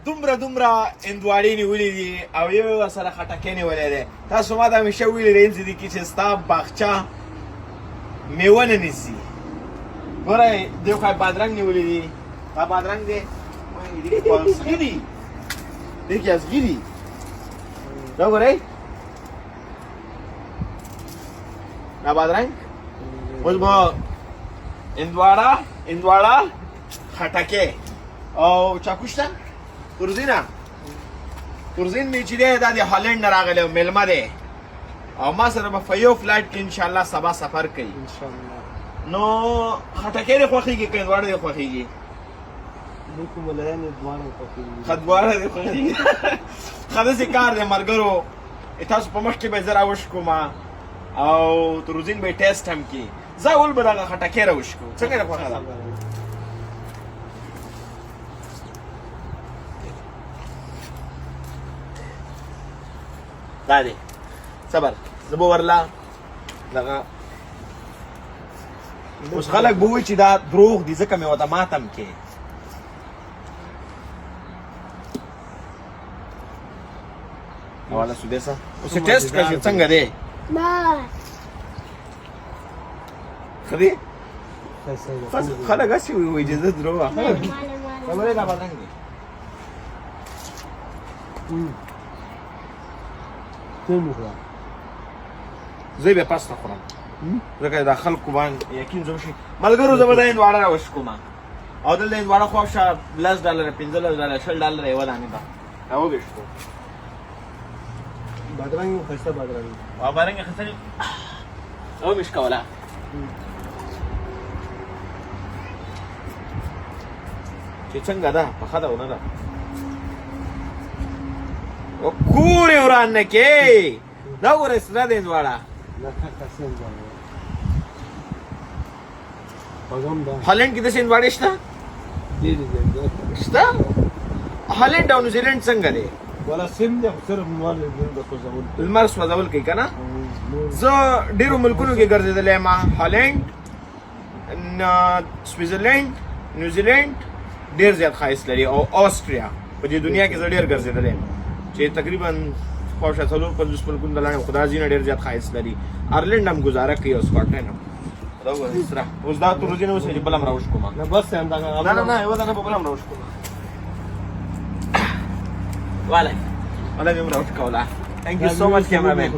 دومره اندواړې نیولې دي او یو ورسره خټکۍ نیولې دی. تاسو ما ته همیشه ویلي دی صدیقي چې ستا باغچه میوه نه نیسي. ګورئ دې خوا بادرنګ نیولې دي. دا بادرنګ دی ازغي دي دې کې ازغي دي. دا ګورئ دا بادرنګ. اوس به اندواړه خټکۍ او چاکو شته تورزین می چې دی دا د هالند نه راغلی میلمه دی او ما سره به په یو فلایټ کې انشاءالله سبا سفر کوي. نو خټکۍ دې خوښېږي که اندواړه دې خوښېږي؟ دواړه دې خوښېږي. ښه داسې کار دی ملګرو تاسو په مخ کې به زه راوشکوم او تورزین به یې ټیسټ هم کړي. زه اول به دغه خټکۍ راوشکو. څنګه دې خوښه ده؟ دا دی صبر زه به ورله دغه اوس خلک به وایي چې دا دروغ دي ځکه مې ورته ماتم کې. والا سودیسه اوس ټیسټ کړه چې څنګه دی. ښه دی خلک هسې وایي چې زه دروغ خبرې دا بادرنګ دی. زه بیا پاسته خورم ځکه دا خلکو باندې یقین زه وشي. ملګرو زه به دا هندواړه راوشکوم او دلته هندواړه خو شا $10 $15 $20 یوه دانې ده دا وویشتو. بادرنګ ښایسته بادرنګ بادرنګ یې ښایسته دي وویش کوله. چې څنګه ده پخه ده ونه ده کورې وران نه کې. دا ګوره سره د هندواړه هالند کې داسې هندواړې شته شته. هالند او نیوزیلند څنګه دی؟ لمر سوځول کوي که نه. زه ډېرو ملکونو کې ګرځېدلی یم هالند سویزرلند نیوزیلند ډېر زیات ښایست لري او آسټریا په دې دنیا کې زه ډېر ګرځېدلی یم چې تقریبا خواوشا 450 ملکونو ته لاړم خو دا ځایونه ډېر زیات ښایست لري. آرلنډ هم ګزاره کوي او سکاټلنډ هم. دا وګوره سره اوس دا تورزین اوس چې بل هم راوشکوم نه بس همدغه نه یوه دانه به بل هم راوشکوم والی مې هم راوشکوله. تhank you so much cameraman.